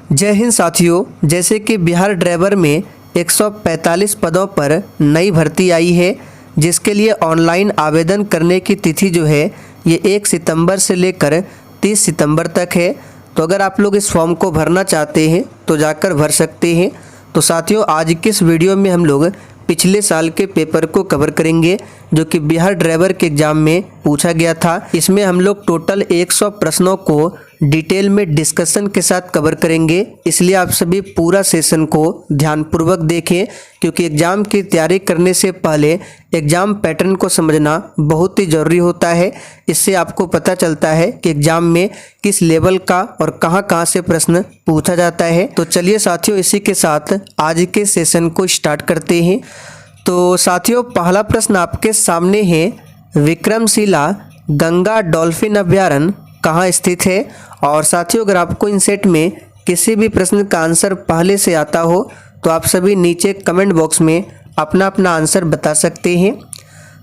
जय हिंद साथियों। जैसे कि बिहार ड्राइवर में 145 पदों पर नई भर्ती आई है, जिसके लिए ऑनलाइन आवेदन करने की तिथि जो है ये 1 सितंबर से लेकर 30 सितंबर तक है। तो अगर आप लोग इस फॉर्म को भरना चाहते हैं तो जाकर भर सकते हैं। तो साथियों, आज की इस वीडियो में हम लोग पिछले साल के पेपर को कवर करेंगे जो कि बिहार ड्राइवर के एग्जाम में पूछा गया था। इसमें हम लोग टोटल 100 प्रश्नों को डिटेल में डिस्कशन के साथ कवर करेंगे, इसलिए आप सभी पूरा सेशन को ध्यानपूर्वक देखें, क्योंकि एग्ज़ाम की तैयारी करने से पहले एग्ज़ाम पैटर्न को समझना बहुत ही ज़रूरी होता है। इससे आपको पता चलता है कि एग्ज़ाम में किस लेवल का और कहां से प्रश्न पूछा जाता है। तो चलिए साथियों, इसी के साथ आज के सेशन को स्टार्ट करते हैं। तो साथियों, पहला प्रश्न आपके सामने है, विक्रमशिला गंगा डॉल्फिन अभ्यारण्य कहाँ स्थित है। और साथियों, अगर आपको इन सेट में किसी भी प्रश्न का आंसर पहले से आता हो तो आप सभी नीचे कमेंट बॉक्स में अपना अपना आंसर बता सकते हैं।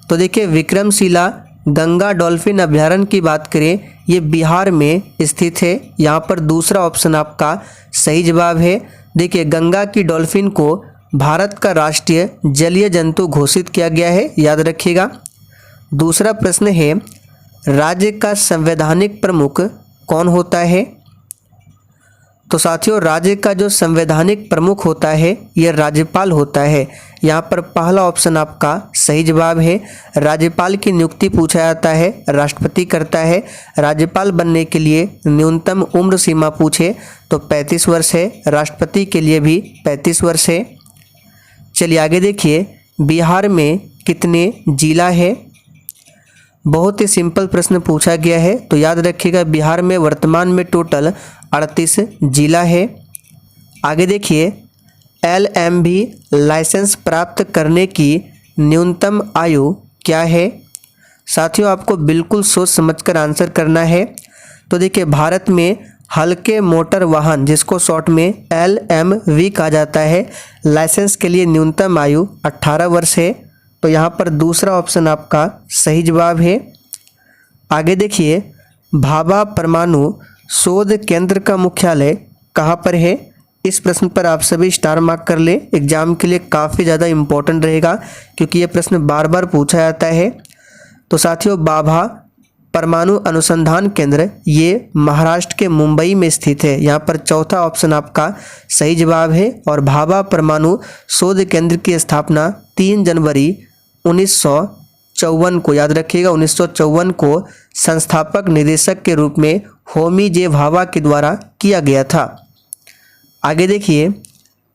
तो देखिए, विक्रमशिला गंगा डॉल्फिन अभ्यारण्य की बात करें, ये बिहार में स्थित है। यहाँ पर दूसरा ऑप्शन आपका सही जवाब है। देखिए, गंगा की डॉल्फिन को भारत का राष्ट्रीय जलीय जंतु घोषित किया गया है, याद रखिएगा। दूसरा प्रश्न है, राज्य का संवैधानिक प्रमुख कौन होता है। तो साथियों, राज्य का जो संवैधानिक प्रमुख होता है यह राज्यपाल होता है। यहाँ पर पहला ऑप्शन आपका सही जवाब है। राज्यपाल की नियुक्ति पूछा जाता है, राष्ट्रपति करता है। राज्यपाल बनने के लिए न्यूनतम उम्र सीमा पूछे तो 35 वर्ष है, राष्ट्रपति के लिए भी 35 वर्ष है। चलिए आगे देखिए, बिहार में कितने जिला है। बहुत ही सिंपल प्रश्न पूछा गया है, तो याद रखिएगा बिहार में वर्तमान में टोटल 38 जिला है। आगे देखिए, LMV लाइसेंस प्राप्त करने की न्यूनतम आयु क्या है। साथियों, आपको बिल्कुल सोच समझकर आंसर करना है। तो देखिए, भारत में हल्के मोटर वाहन, जिसको शॉर्ट में LMV कहा जाता है, लाइसेंस के लिए न्यूनतम आयु 18 वर्ष है। तो यहाँ पर दूसरा ऑप्शन आपका सही जवाब है। आगे देखिए, भाभा परमाणु शोध केंद्र का मुख्यालय कहाँ पर है। इस प्रश्न पर आप सभी स्टार मार्क कर ले, एग्जाम के लिए काफ़ी ज़्यादा इम्पोर्टेंट रहेगा, क्योंकि ये प्रश्न बार बार पूछा जाता है। तो साथियों, भाभा परमाणु अनुसंधान केंद्र ये महाराष्ट्र के मुंबई में स्थित है। यहाँ पर चौथा ऑप्शन आपका सही जवाब है। और भाभा परमाणु शोध केंद्र की स्थापना 3 जनवरी 1954 को, याद रखिएगा 1954 को संस्थापक निदेशक के रूप में होमी जे भाभा के द्वारा किया गया था। आगे देखिए,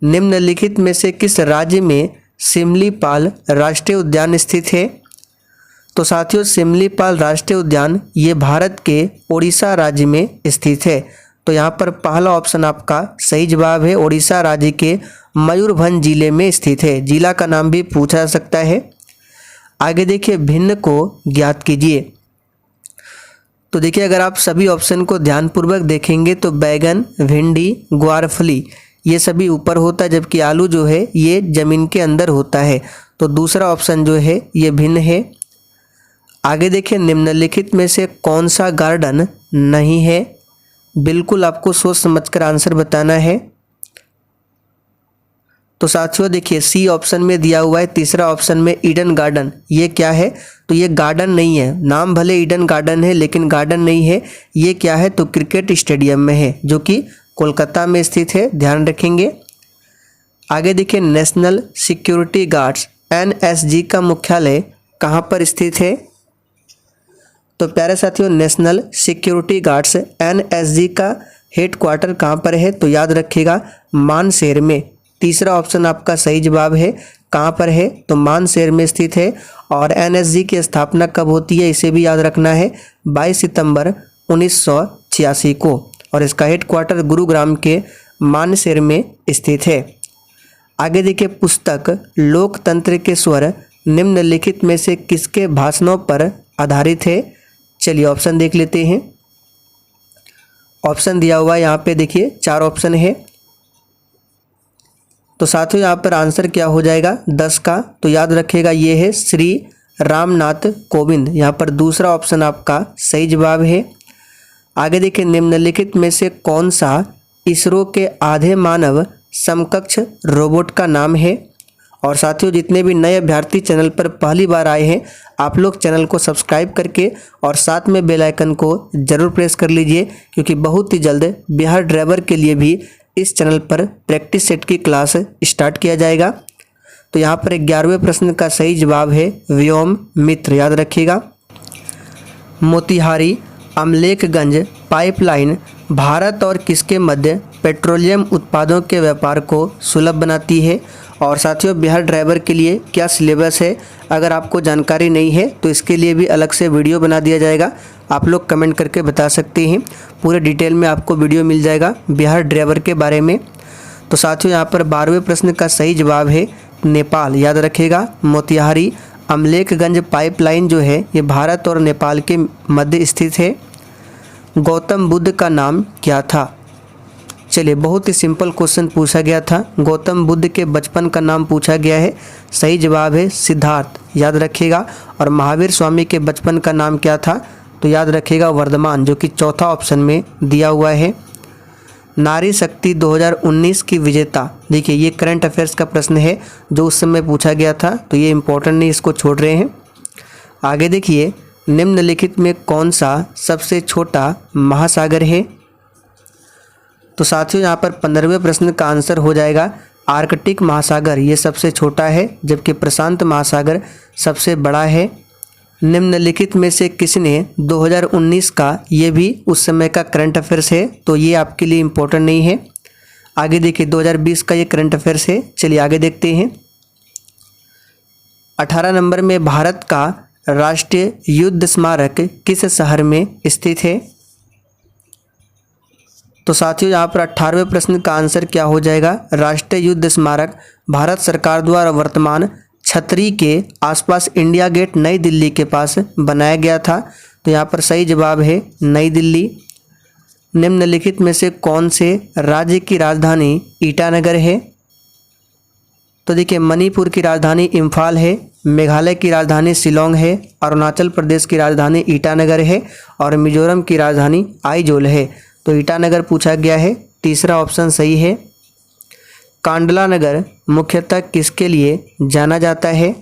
निम्नलिखित में से किस राज्य में सिमलीपाल राष्ट्रीय उद्यान स्थित है। तो साथियों, सिमलीपाल राष्ट्रीय उद्यान ये भारत के ओडिशा राज्य में स्थित है। तो यहाँ पर पहला ऑप्शन आपका सही जवाब है। ओडिशा राज्य के मयूरभंज जिले में स्थित है। जिला का नाम भी पूछा जा सकता है। आगे देखिए, भिन्न को ज्ञात कीजिए। तो देखिए, अगर आप सभी ऑप्शन को ध्यानपूर्वक देखेंगे तो बैगन, भिंडी, ग्वारफली ये सभी ऊपर होता है, जबकि आलू जो है ये जमीन के अंदर होता है। तो दूसरा ऑप्शन जो है ये भिन्न है। आगे देखिए, निम्नलिखित में से कौन सा गार्डन नहीं है। बिल्कुल आपको सोच समझकर आंसर बताना है। तो साथियों देखिए, सी ऑप्शन में दिया हुआ है, तीसरा ऑप्शन में ईडन गार्डन। ये क्या है? तो ये गार्डन नहीं है। नाम भले ईडन गार्डन है लेकिन गार्डन नहीं है। ये क्या है? तो क्रिकेट स्टेडियम में है, जो कि कोलकाता में स्थित है, ध्यान रखेंगे। आगे देखिए, नेशनल सिक्योरिटी गार्ड्स NSG का मुख्यालय कहाँ पर स्थित है। तो प्यारे साथियों, नेशनल सिक्योरिटी गार्ड्स NSG का हेडक्वार्टर कहाँ पर है। तो याद रखिएगा मानशेर में। तीसरा ऑप्शन आपका सही जवाब है। कहाँ पर है? तो मानशेर में स्थित है। और NSG की स्थापना कब होती है इसे भी याद रखना है, 22 सितंबर 1986 को। और इसका हेडक्वार्टर गुरुग्राम के मानशेर में स्थित है। आगे देखिए, पुस्तक लोकतंत्र के स्वर निम्नलिखित में से किसके भाषणों पर आधारित है। चलिए ऑप्शन देख लेते हैं। ऑप्शन दिया हुआ है यहाँ पे, देखिए 4 ऑप्शन है। तो साथियों, यहाँ पर आंसर क्या हो जाएगा 10 का। तो याद रखिएगा ये है श्री रामनाथ कोविंद। यहाँ पर दूसरा ऑप्शन आपका सही जवाब है। आगे देखिए, निम्नलिखित में से कौन सा इसरो के आधे मानव समकक्ष रोबोट का नाम है। और साथियों, जितने भी नए अभ्यर्थी चैनल पर पहली बार आए हैं, आप लोग चैनल को सब्सक्राइब करके और साथ में बेल आइकन को ज़रूर प्रेस कर लीजिए, क्योंकि बहुत ही जल्द बिहार ड्राइवर के लिए भी इस चैनल पर प्रैक्टिस सेट की क्लास स्टार्ट किया जाएगा। तो यहाँ पर 11वें प्रश्न का सही जवाब है व्योम मित्र, याद रखिएगा। मोतिहारी अमलेखगंज पाइपलाइन भारत और किसके मध्य पेट्रोलियम उत्पादों के व्यापार को सुलभ बनाती है। और साथियों, बिहार ड्राइवर के लिए क्या सिलेबस है, अगर आपको जानकारी नहीं है तो इसके लिए भी अलग से वीडियो बना दिया जाएगा, आप लोग कमेंट करके बता सकते हैं। पूरे डिटेल में आपको वीडियो मिल जाएगा बिहार ड्राइवर के बारे में। तो साथियों, यहाँ पर 12वें प्रश्न का सही जवाब है नेपाल, याद रखिएगा। मोतिहारी अमलेखगंज पाइपलाइन जो है ये भारत और नेपाल के मध्य स्थित है। गौतम बुद्ध का नाम क्या था? चलिए, बहुत ही सिंपल क्वेश्चन पूछा गया था। गौतम बुद्ध के बचपन का नाम पूछा गया है, सही जवाब है सिद्धार्थ, याद रखिएगा। और महावीर स्वामी के बचपन का नाम क्या था? तो याद रखिएगा वर्धमान, जो कि चौथा ऑप्शन में दिया हुआ है। नारी शक्ति 2019 की विजेता, देखिए ये करंट अफेयर्स का प्रश्न है जो उस समय पूछा गया था, तो ये इम्पोर्टेंट नहीं, इसको छोड़ रहे हैं। आगे देखिए, निम्नलिखित में कौन सा सबसे छोटा महासागर है? तो साथियों, यहाँ पर 15वें प्रश्न का आंसर हो जाएगा आर्कटिक महासागर, ये सबसे छोटा है, जबकि प्रशांत महासागर सबसे बड़ा है। निम्नलिखित में से किसने 2019 का, ये भी उस समय का करंट अफेयर्स है, तो ये आपके लिए इम्पोर्टेंट नहीं है। आगे देखिए, 2020 का ये करंट अफेयर्स है। चलिए आगे देखते हैं। 18 नंबर में भारत का राष्ट्रीय युद्ध स्मारक किस शहर में स्थित है? तो साथियों, यहाँ पर 18वें प्रश्न का आंसर क्या हो जाएगा? राष्ट्रीय युद्ध स्मारक भारत सरकार द्वारा वर्तमान छतरी के आसपास इंडिया गेट नई दिल्ली के पास बनाया गया था। तो यहाँ पर सही जवाब है नई दिल्ली। निम्नलिखित में से कौन से राज्य की राजधानी ईटानगर है? तो देखिए, मणिपुर की राजधानी इम्फाल है, मेघालय की राजधानी शिलोंग है, अरुणाचल प्रदेश की राजधानी ईटानगर है और मिजोरम की राजधानी आइजोल है। तो ईटानगर पूछा गया है, तीसरा ऑप्शन सही है। कांडला नगर मुख्यतः किसके लिए जाना जाता है?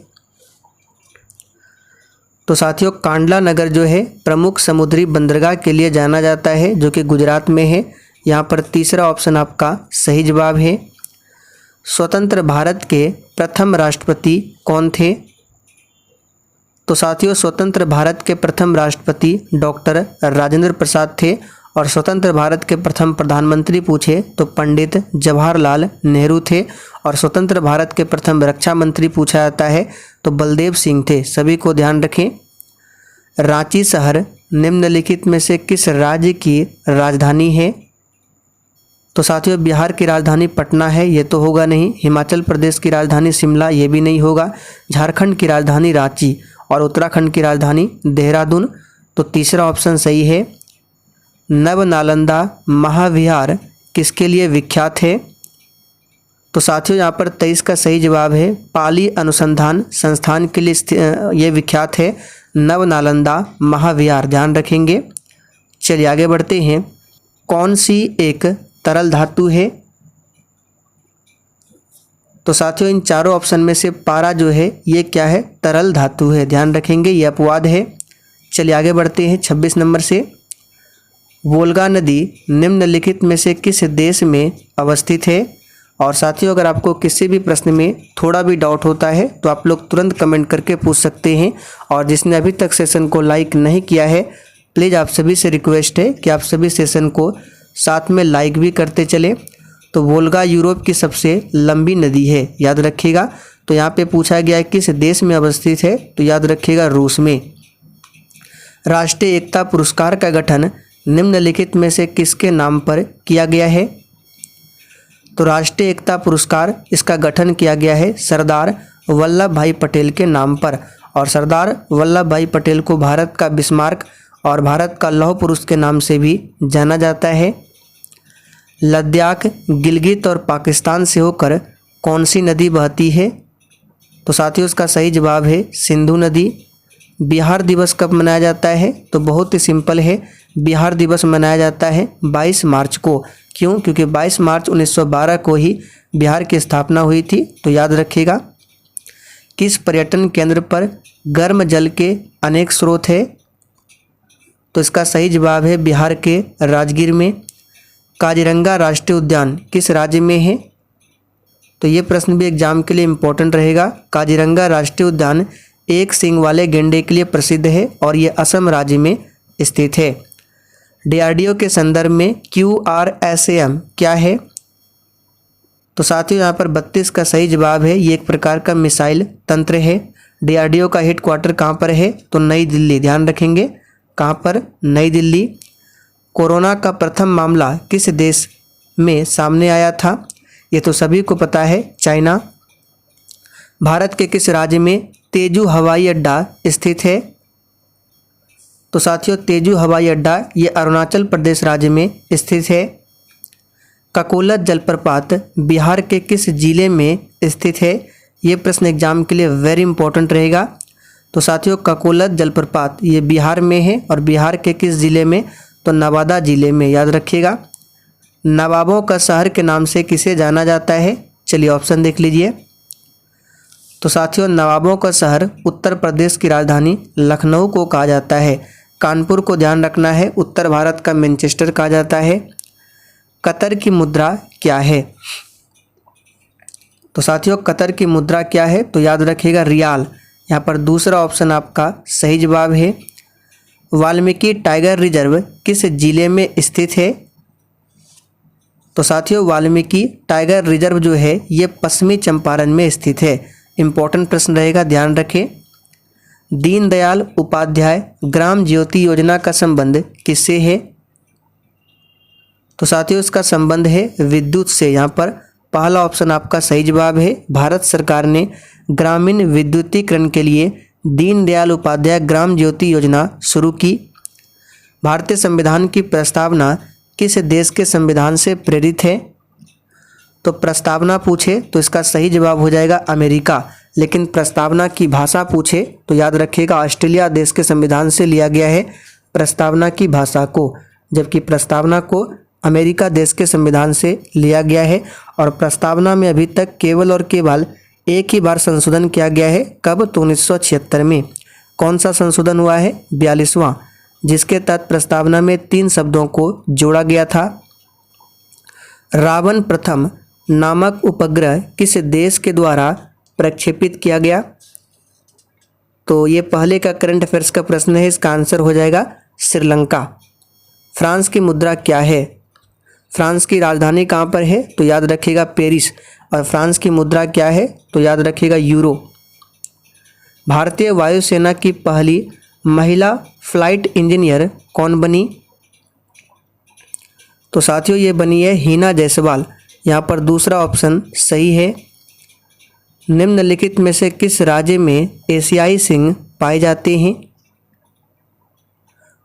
तो साथियों, कांडला नगर जो है प्रमुख समुद्री बंदरगाह के लिए जाना जाता है, जो कि गुजरात में है। यहाँ पर तीसरा ऑप्शन आपका सही जवाब है। स्वतंत्र भारत के प्रथम राष्ट्रपति कौन थे? तो साथियों, स्वतंत्र भारत के प्रथम राष्ट्रपति डॉक्टर राजेंद्र प्रसाद थे। और स्वतंत्र भारत के प्रथम प्रधानमंत्री पूछे तो पंडित जवाहरलाल नेहरू थे। और स्वतंत्र भारत के प्रथम रक्षा मंत्री पूछा जाता है तो बलदेव सिंह थे। सभी को ध्यान रखें। रांची शहर निम्नलिखित में से किस राज्य की राजधानी है? तो साथियों, बिहार की राजधानी पटना है, ये तो होगा नहीं। हिमाचल प्रदेश की राजधानी शिमला, ये भी नहीं होगा। झारखंड की राजधानी रांची और उत्तराखंड की राजधानी देहरादून। तो तीसरा ऑप्शन सही है। नव नालंदा महाविहार किसके लिए विख्यात है? तो साथियों, यहाँ पर 23 का सही जवाब है पाली अनुसंधान संस्थान के लिए ये विख्यात है, नव नालंदा महाविहार, ध्यान रखेंगे। चलिए आगे बढ़ते हैं। कौन सी एक तरल धातु है? तो साथियों, इन चारों ऑप्शन में से पारा जो है ये क्या है? तरल धातु है, ध्यान रखेंगे, ये अपवाद है। चलिए आगे बढ़ते हैं 26 नंबर से। वोल्गा नदी निम्नलिखित में से किस देश में अवस्थित है? और साथियों, अगर आपको किसी भी प्रश्न में थोड़ा भी डाउट होता है तो आप लोग तुरंत कमेंट करके पूछ सकते हैं। और जिसने अभी तक सेशन को लाइक नहीं किया है, प्लीज़ आप सभी से रिक्वेस्ट है कि आप सभी सेशन को साथ में लाइक भी करते चलें। तो वोल्गा यूरोप की सबसे लंबी नदी है, याद रखिएगा। तो यहाँ पे पूछा गया है किस देश में अवस्थित है, तो याद रखिएगा रूस में। राष्ट्रीय एकता पुरस्कार का गठन निम्नलिखित में से किसके नाम पर किया गया है? तो राष्ट्रीय एकता पुरस्कार इसका गठन किया गया है सरदार वल्लभ भाई पटेल के नाम पर। और सरदार वल्लभ भाई पटेल को भारत का बिस्मार्क और भारत का लौह पुरुष के नाम से भी जाना जाता है। लद्दाख गिलगित और पाकिस्तान से होकर कौन सी नदी बहती है? तो साथियों, इसका सही जवाब है सिंधु नदी। बिहार दिवस कब मनाया जाता है? तो बहुत ही सिंपल है, बिहार दिवस मनाया जाता है 22 मार्च को, क्यों? क्योंकि 22 मार्च 1912 को ही बिहार की स्थापना हुई थी। तो याद रखिएगा। किस पर्यटन केंद्र पर गर्म जल के अनेक स्रोत है? तो इसका सही जवाब है बिहार के राजगीर में। काजीरंगा राष्ट्रीय उद्यान किस राज्य में है? तो ये प्रश्न भी एग्जाम के लिए इम्पोर्टेंट रहेगा। काजीरंगा राष्ट्रीय उद्यान एक सींग वाले गैंडे के लिए प्रसिद्ध है और ये असम राज्य में स्थित है। डीआरडीओ के संदर्भ में QRSAM क्या है? तो साथियों यहाँ पर 32 का सही जवाब है। ये एक प्रकार का मिसाइल तंत्र है। डीआरडीओ का हेडक्वार्टर कहाँ पर है? तो नई दिल्ली। ध्यान रखेंगे, कहाँ पर? नई दिल्ली। कोरोना का प्रथम मामला किस देश में सामने आया था? ये तो सभी को पता है, चाइना। भारत के किस राज्य में तेजू हवाई अड्डा स्थित है? तो साथियों तेजू हवाई अड्डा ये अरुणाचल प्रदेश राज्य में स्थित है। ककोलत जलप्रपात बिहार के किस जिले में स्थित है? ये प्रश्न एग्जाम के लिए वेरी इंपॉर्टेंट रहेगा। तो साथियों ककोलत जलप्रपात ये बिहार में है और बिहार के किस जिले में? तो नवादा जिले में। याद रखिएगा। नवाबों का शहर के नाम से किसे जाना जाता है? चलिए ऑप्शन देख लीजिए। तो साथियों नवाबों का शहर उत्तर प्रदेश की राजधानी लखनऊ को कहा जाता है। कानपुर को ध्यान रखना है, उत्तर भारत का मैनचेस्टर कहा जाता है। कतर की मुद्रा क्या है? तो साथियों कतर की मुद्रा क्या है? तो याद रखिएगा रियाल। यहाँ पर दूसरा ऑप्शन आपका सही जवाब है। वाल्मीकि टाइगर रिजर्व किस जिले में स्थित है? तो साथियों वाल्मीकि टाइगर रिजर्व जो है ये पश्चिमी चंपारण में स्थित है। इम्पोर्टेंट प्रश्न रहेगा, ध्यान रखें। दीनदयाल उपाध्याय ग्राम ज्योति योजना का संबंध किससे है? तो साथियों इसका संबंध है विद्युत से। यहाँ पर पहला ऑप्शन आपका सही जवाब है। भारत सरकार ने ग्रामीण विद्युतीकरण के लिए दीनदयाल उपाध्याय ग्राम ज्योति योजना शुरू की। भारतीय संविधान की प्रस्तावना किस देश के संविधान से प्रेरित है? तो प्रस्तावना पूछे तो इसका सही जवाब हो जाएगा अमेरिका। लेकिन प्रस्तावना की भाषा पूछे तो याद रखिएगा ऑस्ट्रेलिया देश के संविधान से लिया गया है प्रस्तावना की भाषा को, जबकि प्रस्तावना को अमेरिका देश के संविधान से लिया गया है। और प्रस्तावना में अभी तक केवल और केवल एक ही बार संशोधन किया गया है। कब? तो 1976 में। कौन सा संशोधन हुआ है? 42वां, जिसके तहत प्रस्तावना में 3 शब्दों को जोड़ा गया था। रावण प्रथम नामक उपग्रह किस देश के द्वारा प्रक्षेपित किया गया? तो ये पहले का करंट अफेयर्स का प्रश्न है। इसका आंसर हो जाएगा श्रीलंका। फ्रांस की मुद्रा क्या है? फ्रांस की राजधानी कहाँ पर है? तो याद रखिएगा पेरिस। और फ्रांस की मुद्रा क्या है? तो याद रखिएगा यूरो। भारतीय वायुसेना की पहली महिला फ्लाइट इंजीनियर कौन बनी? तो साथियों ये बनी है हिना जायसवाल। यहाँ पर दूसरा ऑप्शन सही है। निम्नलिखित में से किस राज्य में एशियाई सिंह पाए जाते हैं?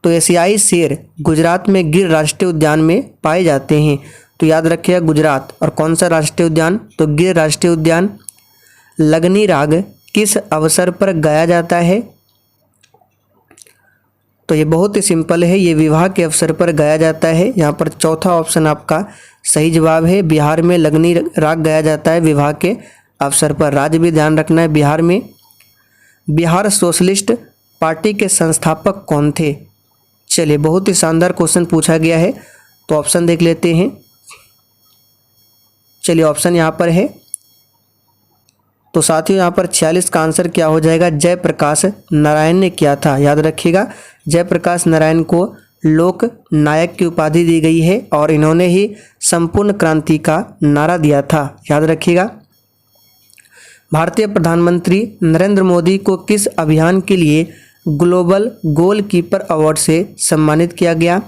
तो एशियाई शेर गुजरात में गिर राष्ट्रीय उद्यान में पाए जाते हैं। तो याद रखिएगा गुजरात। और कौन सा राष्ट्रीय उद्यान? तो गिर राष्ट्रीय उद्यान। लगनी राग किस अवसर पर गाया जाता है? तो ये बहुत ही सिंपल है, ये विवाह के अवसर पर गाया जाता है। यहाँ पर चौथा ऑप्शन आपका सही जवाब है। बिहार में लगनी राग गाया जाता है विवाह के अवसर पर। राज्य भी ध्यान रखना है बिहार में। बिहार सोशलिस्ट पार्टी के संस्थापक कौन थे? चलिए बहुत ही शानदार क्वेश्चन पूछा गया है, तो ऑप्शन देख लेते हैं। चलिए ऑप्शन यहाँ पर है। तो साथियों यहाँ पर 46 का आंसर क्या हो जाएगा? जयप्रकाश नारायण ने किया था। याद रखिएगा जयप्रकाश नारायण को लोक नायक की उपाधि दी गई है और इन्होंने ही संपूर्ण क्रांति का नारा दिया था। याद रखिएगा। भारतीय प्रधानमंत्री नरेंद्र मोदी को किस अभियान के लिए ग्लोबल गोलकीपर अवार्ड से सम्मानित किया गया?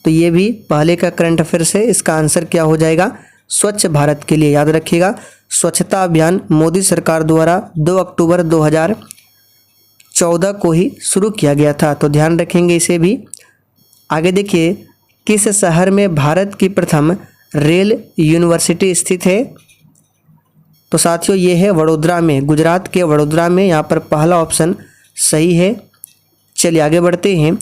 तो ये भी पहले का करंट अफेयर्स है। इसका आंसर क्या हो जाएगा? स्वच्छ भारत के लिए। याद रखिएगा स्वच्छता अभियान मोदी सरकार द्वारा 2 अक्टूबर 2014 को ही शुरू किया गया था, तो ध्यान रखेंगे इसे भी। आगे देखिए, किस शहर में भारत की प्रथम रेल यूनिवर्सिटी स्थित है? तो साथियों ये है वडोदरा में, गुजरात के वडोदरा में। यहाँ पर पहला ऑप्शन सही है। चलिए आगे बढ़ते हैं।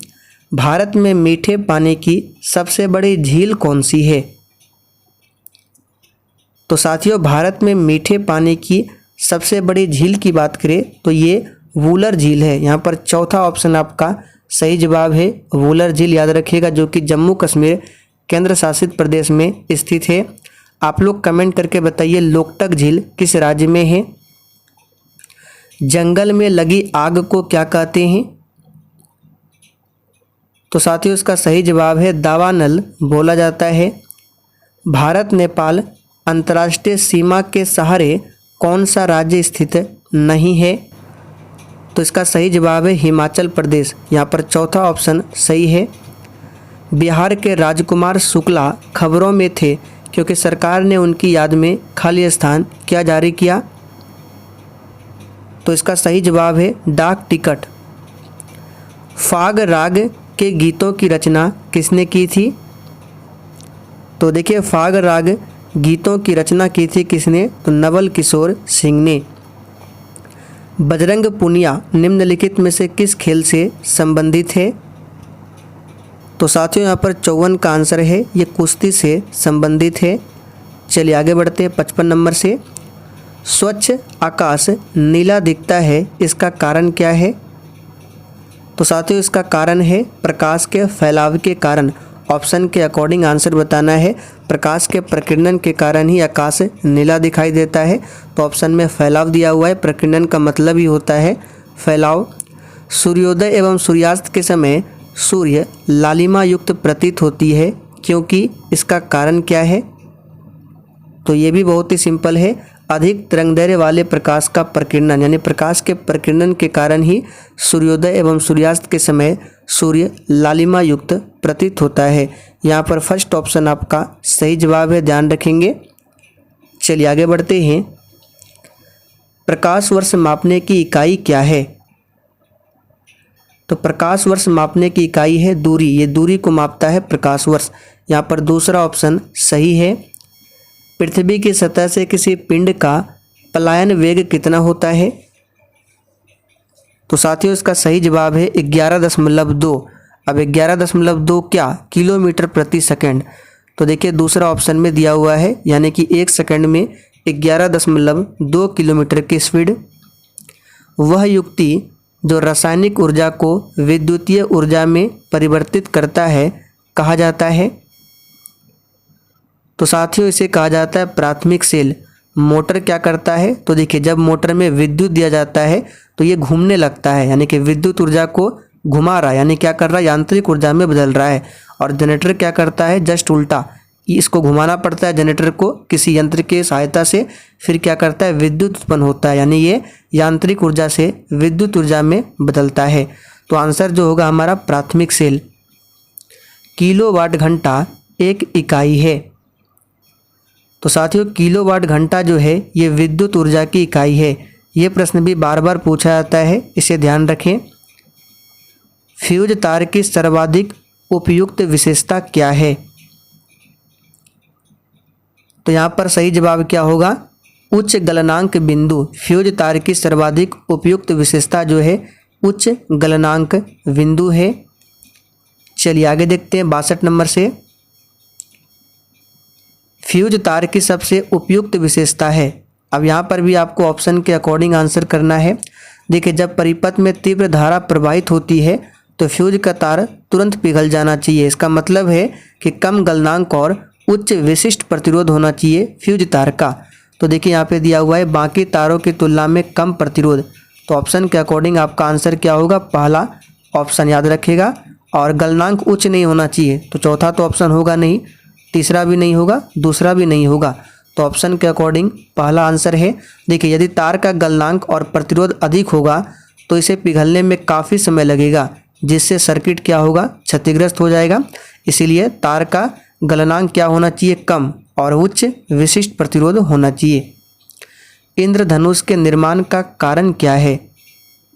भारत में मीठे पानी की सबसे बड़ी झील कौन सी है? तो साथियों भारत में मीठे पानी की सबसे बड़ी झील की बात करें तो ये वूलर झील है। यहाँ पर चौथा ऑप्शन आपका सही जवाब है वूलर झील, याद रखिएगा, जो कि जम्मू कश्मीर केंद्र शासित प्रदेश में स्थित है। आप लोग कमेंट करके बताइए लोकटक झील किस राज्य में है। जंगल में लगी आग को क्या कहते हैं? तो साथियों इसका सही जवाब है दावानल बोला जाता है। भारत नेपाल अंतर्राष्ट्रीय सीमा के सहारे कौन सा राज्य स्थित नहीं है? तो इसका सही जवाब है हिमाचल प्रदेश। यहाँ पर चौथा ऑप्शन सही है। बिहार के राजकुमार शुक्ला खबरों में थे क्योंकि सरकार ने उनकी याद में खाली स्थान क्या जारी किया? तो इसका सही जवाब है डाक टिकट। फाग राग के गीतों की रचना किसने की थी? तो देखिए फाग राग गीतों की रचना की थी किसने? तो नवल किशोर सिंह ने। बजरंग पुनिया निम्नलिखित में से किस खेल से संबंधित है? तो साथियों यहाँ पर 54 का आंसर है ये कुश्ती से संबंधित है। चलिए आगे बढ़ते हैं 55 नंबर से। स्वच्छ आकाश नीला दिखता है, इसका कारण क्या है? तो साथियों इसका कारण है प्रकाश के फैलाव के कारण। ऑप्शन के अकॉर्डिंग आंसर बताना है। प्रकाश के प्रकीर्णन के कारण ही आकाश नीला दिखाई देता है। तो ऑप्शन में फैलाव दिया हुआ है। प्रकीर्णन का मतलब ही होता है फैलाव। सूर्योदय एवं सूर्यास्त के समय सूर्य लालिमा युक्त प्रतीत होती है क्योंकि इसका कारण क्या है? तो ये भी बहुत ही सिंपल है। अधिक तरंगदैर्घ्य वाले प्रकाश का प्रकीर्णन यानी प्रकाश के प्रकीर्णन के कारण ही सूर्योदय एवं सूर्यास्त के समय सूर्य लालिमा युक्त प्रतीत होता है। यहाँ पर फर्स्ट ऑप्शन आपका सही जवाब है, ध्यान रखेंगे। चलिए आगे बढ़ते हैं। प्रकाश वर्ष मापने की इकाई क्या है? तो प्रकाश वर्ष मापने की इकाई है दूरी। ये दूरी को मापता है प्रकाश वर्ष। यहाँ पर दूसरा ऑप्शन सही है। पृथ्वी की सतह से किसी पिंड का पलायन वेग कितना होता है? तो साथियों इसका सही जवाब है 11.2। अब 11.2 क्या? किलोमीटर प्रति सेकंड। तो देखिए दूसरा ऑप्शन में दिया हुआ है यानी कि 1 सेकंड में 11.2 किलोमीटर की स्पीड। वह युक्ति जो रासायनिक ऊर्जा को विद्युतीय ऊर्जा में परिवर्तित करता है कहा जाता है? तो साथियों इसे कहा जाता है प्राथमिक सेल। मोटर क्या करता है? तो देखिए जब मोटर में विद्युत दिया जाता है तो ये घूमने लगता है यानी कि विद्युत ऊर्जा को घुमा रहा है, यानी क्या कर रहा है? यांत्रिक ऊर्जा में बदल रहा है। और जनरेटर क्या करता है? जस्ट उल्टा, इसको घुमाना पड़ता है जनरेटर को किसी यंत्र के सहायता से, फिर क्या करता है? विद्युत उत्पन्न होता है, यानी ये यांत्रिक ऊर्जा से विद्युत ऊर्जा में बदलता है। तो आंसर जो होगा हमारा प्राथमिक सेल। किलोवाट घंटा एक इकाई है। तो साथियों किलोवाट घंटा जो है ये विद्युत ऊर्जा की इकाई है। ये प्रश्न भी बार बार पूछा जाता है, इसे ध्यान रखें। फ्यूज तार की सर्वाधिक उपयुक्त विशेषता क्या है? तो यहाँ पर सही जवाब क्या होगा? उच्च गलनांक बिंदु। फ्यूज तार की सर्वाधिक उपयुक्त विशेषता जो है उच्च गलनांक बिंदु है। चलिए आगे देखते हैं 62 नंबर से। फ्यूज तार की सबसे उपयुक्त विशेषता है। अब यहाँ पर भी आपको ऑप्शन के अकॉर्डिंग आंसर करना है। देखिए जब परिपथ में तीव्र धारा प्रवाहित होती है तो फ्यूज का तार तुरंत पिघल जाना चाहिए। इसका मतलब है कि कम गलनांक और उच्च विशिष्ट प्रतिरोध होना चाहिए फ्यूज तार का। तो देखिए यहाँ पे दिया हुआ है बाकी तारों की तुलना में कम प्रतिरोध। तो ऑप्शन के अकॉर्डिंग आपका आंसर क्या होगा? पहला ऑप्शन याद रखिएगा। और गलनांक उच्च नहीं होना चाहिए, तो चौथा तो ऑप्शन होगा नहीं, तीसरा भी नहीं होगा, दूसरा भी नहीं होगा। तो ऑप्शन के अकॉर्डिंग पहला आंसर है। देखिए यदि तार का गलनांक और प्रतिरोध अधिक होगा तो इसे पिघलने में काफ़ी समय लगेगा, जिससे सर्किट क्या होगा? क्षतिग्रस्त हो जाएगा। इसीलिए तार का गलनांक क्या होना चाहिए? कम, और उच्च विशिष्ट प्रतिरोध होना चाहिए। इंद्रधनुष के निर्माण का कारण क्या है?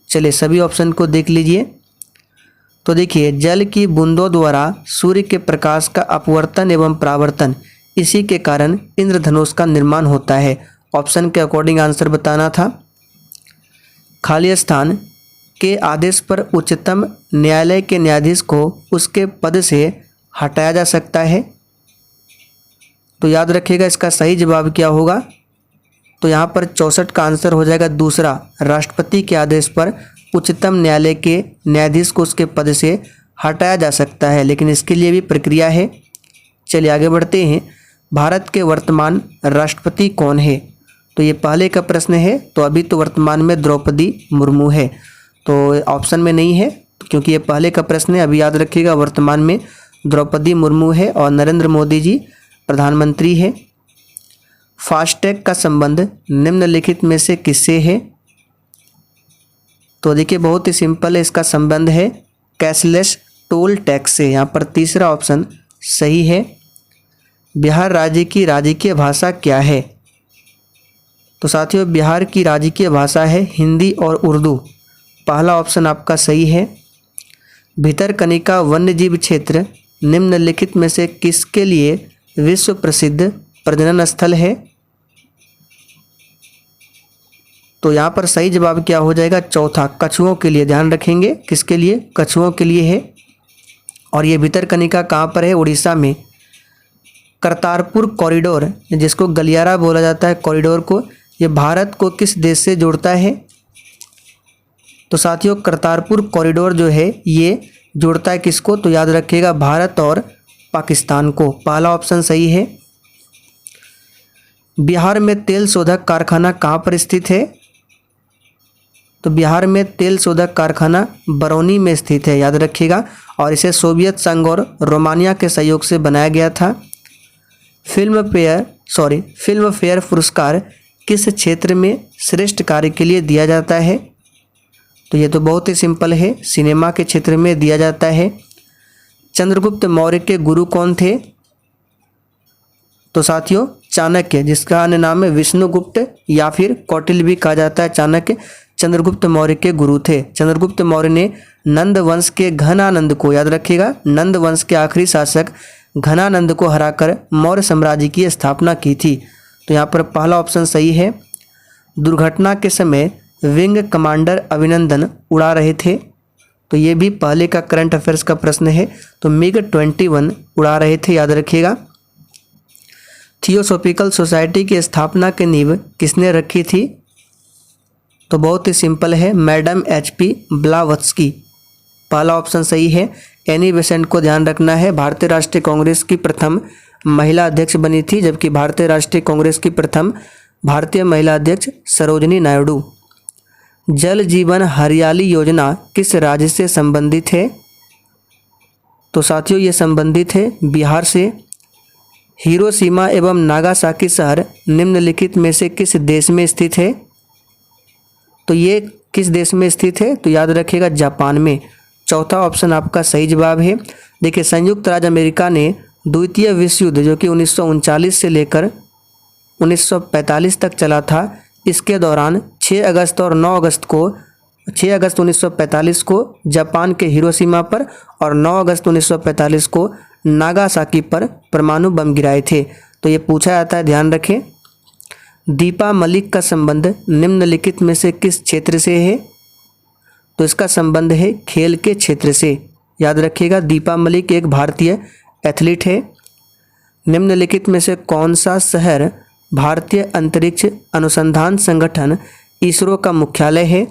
चलिए सभी ऑप्शन को देख लीजिए। तो देखिए जल की बूंदों द्वारा सूर्य के प्रकाश का अपवर्तन एवं परावर्तन, इसी के कारण इंद्रधनुष का निर्माण होता है। ऑप्शन के अकॉर्डिंग आंसर बताना था। खाली स्थान के आदेश पर उच्चतम न्यायालय के न्यायाधीश को उसके पद से हटाया जा सकता है। तो याद रखिएगा इसका सही जवाब क्या होगा। तो यहाँ पर 64 का आंसर हो जाएगा दूसरा। राष्ट्रपति के आदेश पर उच्चतम न्यायालय के न्यायाधीश को उसके पद से हटाया जा सकता है, लेकिन इसके लिए भी प्रक्रिया है। चलिए आगे बढ़ते हैं। भारत के वर्तमान राष्ट्रपति कौन है? तो ये पहले का प्रश्न है। तो अभी तो वर्तमान में द्रौपदी मुर्मू है, तो ऑप्शन में नहीं है क्योंकि ये पहले का प्रश्न है। अभी याद रखिएगा वर्तमान में द्रौपदी मुर्मू है और नरेंद्र मोदी जी प्रधानमंत्री है। फास्टैग का संबंध निम्नलिखित में से किससे है? तो देखिए बहुत ही सिंपल है, इसका संबंध है कैशलेस टोल टैक्स से। यहाँ पर तीसरा ऑप्शन सही है। बिहार राज्य की राजकीय भाषा क्या है? तो साथियों बिहार की राजकीय भाषा है हिंदी और उर्दू। पहला ऑप्शन आपका सही है। भितरकनिका वन्यजीव क्षेत्र निम्नलिखित में से किसके लिए विश्व प्रसिद्ध प्रजनन स्थल है? तो यहाँ पर सही जवाब क्या हो जाएगा? चौथा, कछुओं के लिए। ध्यान रखेंगे किसके लिए? कछुओं के लिए है। और ये भितरकनिका कहाँ पर है? उड़ीसा में। करतारपुर कॉरिडोर, जिसको गलियारा बोला जाता है कॉरिडोर को, ये भारत को किस देश से जोड़ता है? तो साथियों करतारपुर कॉरिडोर जो है ये जोड़ता है किसको? तो याद रखिएगा भारत और पाकिस्तान को। पहला ऑप्शन सही है। बिहार में तेल शोधक कारखाना कहाँ पर स्थित है? तो बिहार में तेल शोधक कारखाना बरौनी में स्थित है, याद रखिएगा। और इसे सोवियत संघ और रोमानिया के सहयोग से बनाया गया था। फिल्म फेयर पुरस्कार किस क्षेत्र में श्रेष्ठ कार्य के लिए दिया जाता है? तो ये तो बहुत ही सिंपल है, सिनेमा के क्षेत्र में दिया जाता है। चंद्रगुप्त मौर्य के गुरु कौन थे? तो साथियों चाणक्य, जिसका अन्य नाम है विष्णुगुप्त या फिर कौटिल्य भी कहा जाता है। चाणक्य चंद्रगुप्त मौर्य के गुरु थे। चंद्रगुप्त मौर्य ने नंद वंश के घनानंद को, याद रखिएगा, नंद वंश के आखिरी शासक घनानंद को हराकर मौर्य साम्राज्य की स्थापना की थी। तो यहाँ पर पहला ऑप्शन सही है। दुर्घटना के समय विंग कमांडर अभिनंदन उड़ा रहे थे। तो ये भी पहले का करंट अफेयर्स का प्रश्न है। तो MiG-21 उड़ा रहे थे, याद रखिएगा। थियोसॉफिकल सोसाइटी की स्थापना की नींव किसने रखी थी? तो बहुत ही सिंपल है, मैडम HP ब्लावत्स्की। पहला ऑप्शन सही है। एनी बेसेंट को ध्यान रखना है, भारतीय राष्ट्रीय कांग्रेस की प्रथम महिला अध्यक्ष बनी थी, जबकि भारतीय राष्ट्रीय कांग्रेस की प्रथम भारतीय महिला अध्यक्ष सरोजनी नायडू। जल जीवन हरियाली योजना किस राज्य से संबंधित है? तो साथियों ये संबंधित है बिहार से। हिरोशिमा एवं नागासाकी शहर निम्नलिखित में से किस देश में स्थित है? तो ये किस देश में स्थित है? तो याद रखिएगा जापान में। चौथा ऑप्शन आपका सही जवाब है। देखिए संयुक्त राज्य अमेरिका ने द्वितीय विश्व युद्ध जो कि 1939 से लेकर 1945 तक चला था, इसके दौरान 6 अगस्त और 9 अगस्त को 6 अगस्त 1945 को जापान के हिरोशिमा पर और 9 अगस्त 1945 को नागासाकी पर परमाणु बम गिराए थे। तो ये पूछा जाता है, ध्यान रखें। दीपा मलिक का संबंध निम्नलिखित में से किस क्षेत्र से है? तो इसका संबंध है खेल के क्षेत्र से, याद रखिएगा। दीपा मलिक एक भारतीय एथलीट है। निम्नलिखित में से कौन सा शहर भारतीय अंतरिक्ष अनुसंधान संगठन इसरो का मुख्यालय है?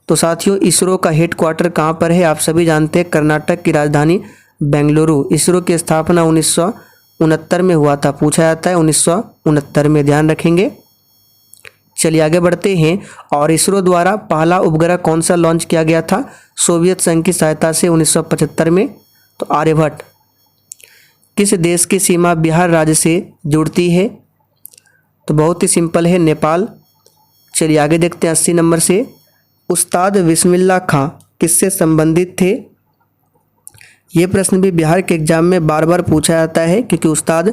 तो साथियों इसरो का हेडक्वार्टर कहाँ पर है? आप सभी जानते हैं कर्नाटक की राजधानी बेंगलुरु। इसरो की स्थापना 1969 में हुआ था, पूछा जाता है 1969 में, ध्यान रखेंगे। चलिए आगे बढ़ते हैं। और इसरो द्वारा पहला उपग्रह कौन सा लॉन्च किया गया था सोवियत संघ की सहायता से 1975 में? तो आर्यभट्ट। किस देश की सीमा बिहार राज्य से जुड़ती है? तो बहुत ही सिंपल है, नेपाल। चलिए आगे देखते हैं 80 नंबर से। उस्ताद बिस्मिल्लाह खां किससे संबंधित थे? ये प्रश्न भी बिहार के एग्जाम में बार बार पूछा जाता है क्योंकि उस्ताद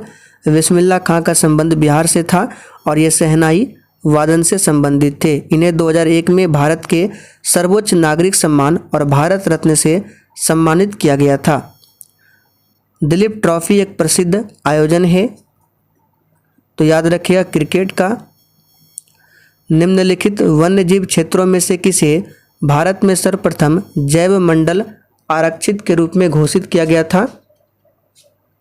बिस्मिल्लाह खां का संबंध बिहार से था और ये शहनाई वादन से संबंधित थे। इन्हें 2001 में भारत के सर्वोच्च नागरिक सम्मान और भारत रत्न से सम्मानित किया गया था। दिलीप ट्रॉफी एक प्रसिद्ध आयोजन है, तो याद रखिएगा क्रिकेट का। निम्नलिखित वन्यजीव क्षेत्रों में से किसे भारत में सर्वप्रथम जैव मंडल आरक्षित के रूप में घोषित किया गया था?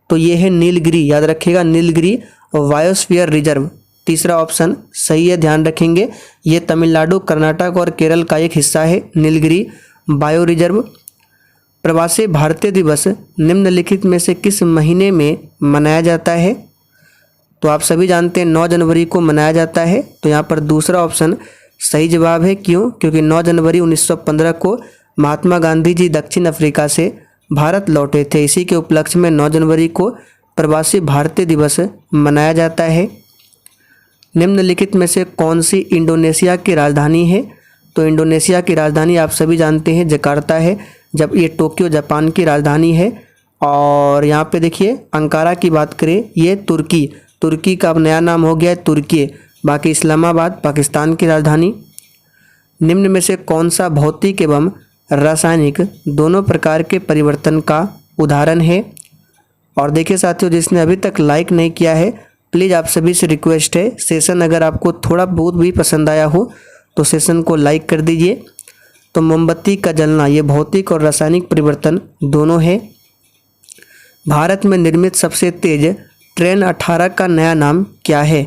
तो ये है नीलगिरी, याद रखिएगा नीलगिरी बायोस्फीयर रिजर्व। तीसरा ऑप्शन सही है, ध्यान रखेंगे। ये तमिलनाडु, कर्नाटक और केरल का एक हिस्सा है नीलगिरी बायो रिजर्व। प्रवासी भारतीय दिवस निम्नलिखित में से किस महीने में मनाया जाता है? तो आप सभी जानते हैं 9 जनवरी को मनाया जाता है। तो यहाँ पर दूसरा ऑप्शन सही जवाब है। क्यों? क्योंकि 9 जनवरी 1915 को महात्मा गांधी जी दक्षिण अफ्रीका से भारत लौटे थे। इसी के उपलक्ष्य में 9 जनवरी को प्रवासी भारतीय दिवस मनाया जाता है। निम्नलिखित में से कौन सी इंडोनेशिया की राजधानी है? तो इंडोनेशिया की राजधानी आप सभी जानते हैं जकार्ता है, जब ये टोक्यो जापान की राजधानी है। और यहाँ पे देखिए अंकारा की बात करें, ये तुर्की का अब नया नाम हो गया है तुर्की। बाकी इस्लामाबाद पाकिस्तान की राजधानी। निम्न में से कौन सा भौतिक एवं रासायनिक दोनों प्रकार के परिवर्तन का उदाहरण है? और देखिए साथियों, जिसने अभी तक लाइक नहीं किया है, प्लीज़ आप सभी से रिक्वेस्ट है, सेशन अगर आपको थोड़ा बहुत भी पसंद आया हो तो सेशन को लाइक कर दीजिए। तो मोमबत्ती का जलना ये भौतिक और रासायनिक परिवर्तन दोनों है। भारत में निर्मित सबसे तेज ट्रेन 18 का नया नाम क्या है?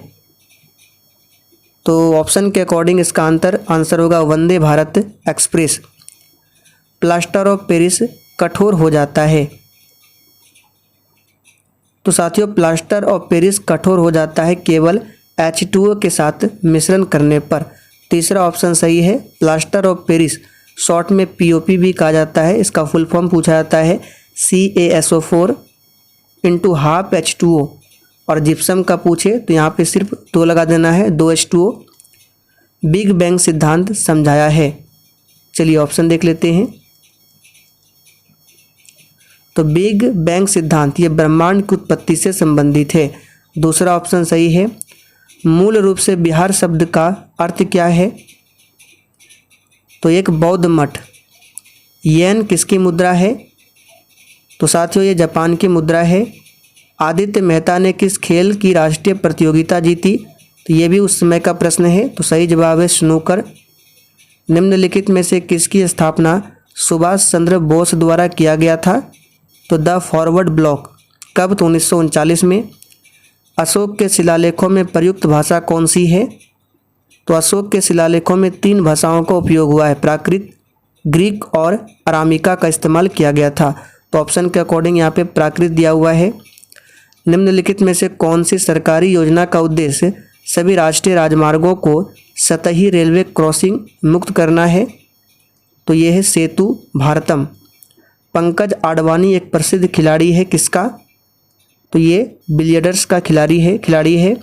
तो ऑप्शन के अकॉर्डिंग इसका आंसर होगा Vande Bharat express. Plaster of Paris कठोर हो जाता है। तो साथियों, प्लास्टर ऑफ पेरिस कठोर हो जाता है केवल H2O के साथ मिश्रण करने पर। तीसरा ऑप्शन सही है। प्लास्टर ऑफ पेरिस शॉर्ट में POP भी कहा जाता है, इसका फुल फॉर्म पूछा जाता है CaSO4 इंटू हाफ H2O। और जिप्सम का पूछे तो यहाँ पे सिर्फ 2 लगा देना है, 2H2O। बिग बैंग सिद्धांत समझाया है। चलिए ऑप्शन देख लेते हैं। तो बिग बैंग सिद्धांत ये ब्रह्मांड की उत्पत्ति से संबंधित है। दूसरा ऑप्शन सही है। मूल रूप से बिहार शब्द का अर्थ क्या है? तो एक बौद्ध मठ। येन किसकी मुद्रा है? तो साथियों ये जापान की मुद्रा है। आदित्य मेहता ने किस खेल की राष्ट्रीय प्रतियोगिता जीती? तो ये भी उस समय का प्रश्न है। तो सही जवाब है स्नूकर। निम्नलिखित में से किसकी स्थापना सुभाष चंद्र बोस द्वारा किया गया था? तो द फॉरवर्ड ब्लॉक। कब? तो 1939 में। अशोक के शिलालेखों में प्रयुक्त भाषा कौन सी है? तो अशोक के शिलालेखों में 3 भाषाओं का उपयोग हुआ है, प्राकृत, ग्रीक और अरामिका का इस्तेमाल किया गया था। तो ऑप्शन के अकॉर्डिंग यहाँ पे प्राकृत दिया हुआ है। निम्नलिखित में से कौन सी सरकारी योजना का उद्देश्य सभी राष्ट्रीय राजमार्गों को सतही रेलवे क्रॉसिंग मुक्त करना है? तो ये है सेतु भारतम। पंकज आडवाणी एक प्रसिद्ध खिलाड़ी है, किसका? तो ये बिलियर्ड्स का खिलाड़ी है।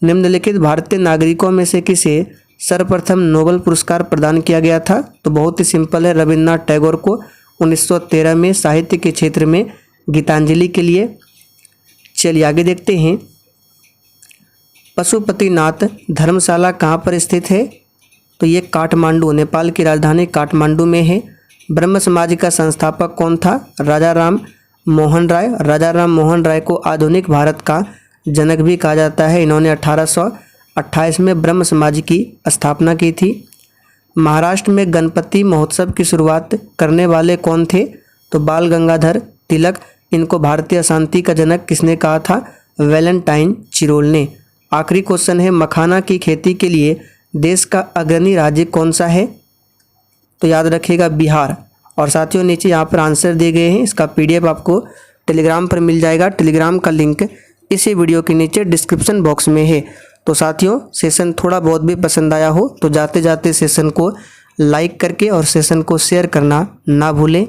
निम्नलिखित भारतीय नागरिकों में से किसे सर्वप्रथम नोबेल पुरस्कार प्रदान किया गया था? तो बहुत ही सिंपल है, रविन्द्रनाथ टैगोर को 1913 में साहित्य के क्षेत्र में गीतांजलि के लिए। चलिए आगे देखते हैं। पशुपतिनाथ धर्मशाला कहाँ पर स्थित है? तो ये काठमांडू, नेपाल की राजधानी काठमांडू में है। ब्रह्म समाज का संस्थापक कौन था? राजा राम मोहन राय। राजा राम मोहन राय को आधुनिक भारत का जनक भी कहा जाता है। इन्होंने 1828 में ब्रह्म समाज की स्थापना की थी। महाराष्ट्र में गणपति महोत्सव की शुरुआत करने वाले कौन थे? तो बाल गंगाधर तिलक। इनको भारतीय शांति का जनक किसने कहा था? वैलेंटाइन चिरोल ने। आखिरी क्वेश्चन है, मखाना की खेती के लिए देश का अग्रणी राज्य कौन सा है? तो याद रखिएगा बिहार। और साथियों नीचे यहाँ पर आंसर दिए गए हैं, इसका PDF आपको टेलीग्राम पर मिल जाएगा। टेलीग्राम का लिंक इसी वीडियो के नीचे डिस्क्रिप्शन बॉक्स में है। तो साथियों सेशन थोड़ा बहुत भी पसंद आया हो तो जाते जाते सेशन को लाइक करके और सेशन को शेयर करना ना भूलें।